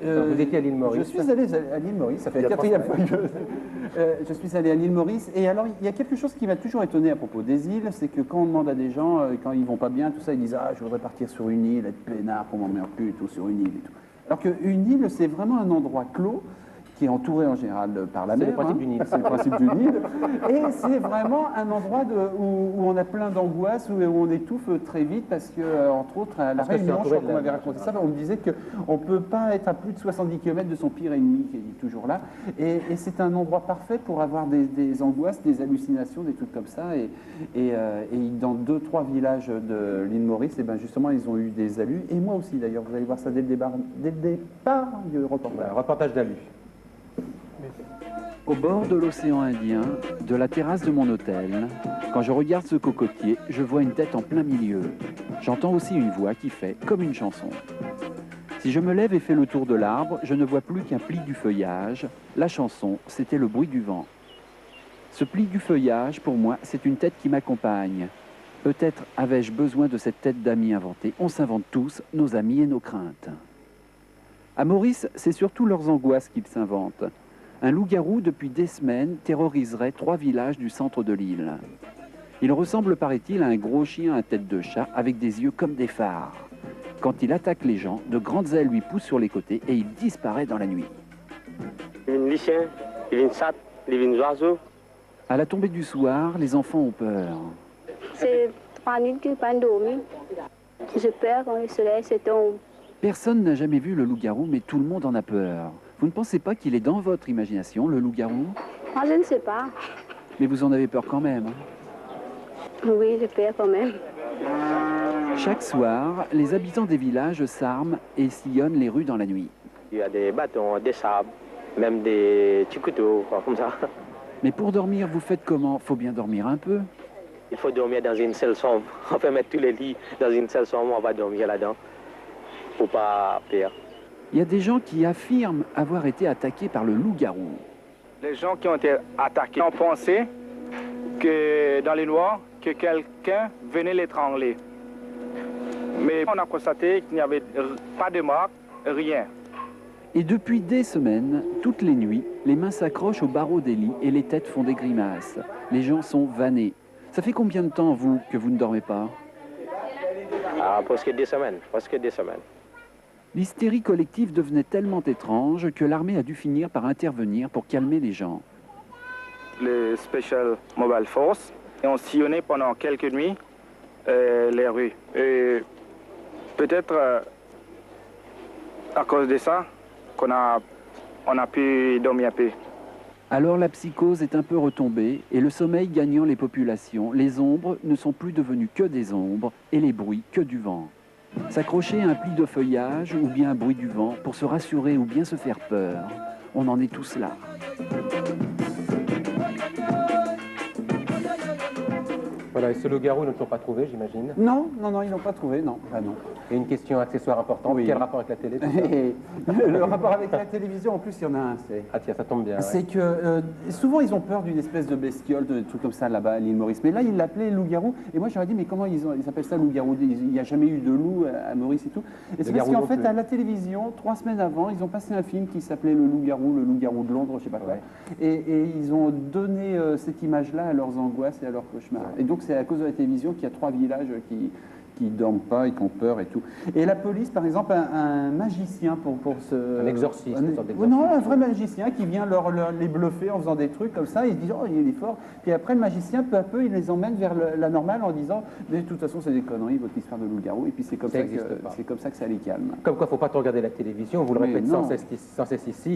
Vous étiez à l'île Maurice. Je suis allé à l'île Maurice, ça fait la quatrième fois que je suis allé à l'île Maurice. Et alors, il y a quelque chose qui m'a toujours étonné à propos des îles, c'est que quand on demande à des gens, quand ils vont pas bien, tout ça, ils disent « Ah, je voudrais partir sur une île, être peinard, qu'on m'emmerde plus et tout, sur une île et tout ». Alors qu'une île, c'est vraiment un endroit clos, qui est entouré en général par la mer. C'est le principe d'une île. C'est le principe d'une île. Et c'est vraiment un endroit où on a plein d'angoisse, où on étouffe très vite, parce que, entre autres, à la Réunion, je crois qu'on m'avait raconté ça, on me disait qu'on ne peut pas être à plus de 70 km de son pire ennemi, qui est toujours là. Et c'est un endroit parfait pour avoir des angoisses, des hallucinations, des trucs comme ça. Et dans 2-3 villages de l'île Maurice, et ben justement, ils ont eu des alus. Et moi aussi, d'ailleurs, vous allez voir ça dès le départ du reportage. Reportage d'alus. Au bord de l'océan Indien, de la terrasse de mon hôtel, quand je regarde ce cocotier, je vois une tête en plein milieu. J'entends aussi une voix qui fait comme une chanson. Si je me lève et fais le tour de l'arbre, je ne vois plus qu'un pli du feuillage. La chanson, c'était le bruit du vent. Ce pli du feuillage, pour moi, c'est une tête qui m'accompagne. Peut-être avais-je besoin de cette tête d'amis inventée. On s'invente tous nos amis et nos craintes. À Maurice, c'est surtout leurs angoisses qu'ils s'inventent. Un loup-garou, depuis des semaines, terroriserait 3 villages du centre de l'île. Il ressemble, paraît-il, à un gros chien à tête de chat, avec des yeux comme des phares. Quand il attaque les gens, de grandes ailes lui poussent sur les côtés et il disparaît dans la nuit. Les chiens, les chattes, les oiseaux. À la tombée du soir, les enfants ont peur. C'est 3 nuits que pas dormi. J'ai peur quand le soleil se tombe. Personne n'a jamais vu le loup-garou, mais tout le monde en a peur. Vous ne pensez pas qu'il est dans votre imagination, le loup-garou? Moi, je ne sais pas. Mais vous en avez peur quand même. Oui, j'ai peur quand même. Chaque soir, les habitants des villages s'arment et sillonnent les rues dans la nuit. Il y a des bâtons, des sables, même des petits couteaux, quoi, comme ça. Mais pour dormir, vous faites comment? Faut bien dormir un peu. Il faut dormir dans une seule chambre. On peut mettre tous les lits dans une seule chambre, on va dormir là-dedans. Pour pas perdre. Il y a des gens qui affirment avoir été attaqués par le loup-garou. Les gens qui ont été attaqués ont pensé que dans les noirs, que quelqu'un venait l'étrangler. Mais on a constaté qu'il n'y avait pas de marque, rien. Et depuis des semaines, toutes les nuits, les mains s'accrochent aux barreaux des lits et les têtes font des grimaces. Les gens sont vannés. Ça fait combien de temps, vous, que vous ne dormez pas? Presque 2 semaines, presque 2 semaines. L'hystérie collective devenait tellement étrange que l'armée a dû finir par intervenir pour calmer les gens. Les Special Mobile Force ont sillonné pendant quelques nuits les rues. Et peut-être à cause de ça qu'on a pu dormir un peu. Alors la psychose est un peu retombée et le sommeil gagnant les populations, les ombres ne sont plus devenues que des ombres et les bruits que du vent. S'accrocher à un pli de feuillage ou bien un bruit du vent pour se rassurer ou bien se faire peur, on en est tous là. Voilà, et ce loup-garou, ils ne l'ont pas trouvé, j'imagine. Non, ils l'ont pas trouvé, non. Ah, non. Et une question accessoire importante, Oui. quel rapport avec la télé? Le rapport avec la télévision, en plus, il y en a un. Ah tiens, ça tombe bien. C'est que souvent ils ont peur d'une espèce de bestiole, de trucs comme ça là-bas à l'île Maurice. Mais là, ils l'appelaient loup-garou. Et moi, j'aurais dit, mais comment ils appellent ça loup-garou? Il n'y a jamais eu de loup à Maurice et tout. Et c'est parce qu'en fait, à la télévision, 3 semaines avant, ils ont passé un film qui s'appelait Le loup-garou de Londres, je sais pas quoi. Ouais. Et ils ont donné cette image-là à leurs angoisses et à leurs cauchemars. Et donc, c'est à cause de la télévision qu'il y a 3 villages qui dorment pas et qui ont peur et tout. Et la police, par exemple, un magicien pour ce... Un exorciste. Non, un vrai magicien qui vient les bluffer en faisant des trucs comme ça. Ils se disent, oh, il est fort. Puis après, le magicien, peu à peu, il les emmène vers la normale en disant, mais de toute façon, c'est des conneries, votre histoire de loup-garou. Et puis c'est comme ça que ça les calme. Comme quoi, il ne faut pas trop regarder la télévision, on vous le répète sans cesse ici.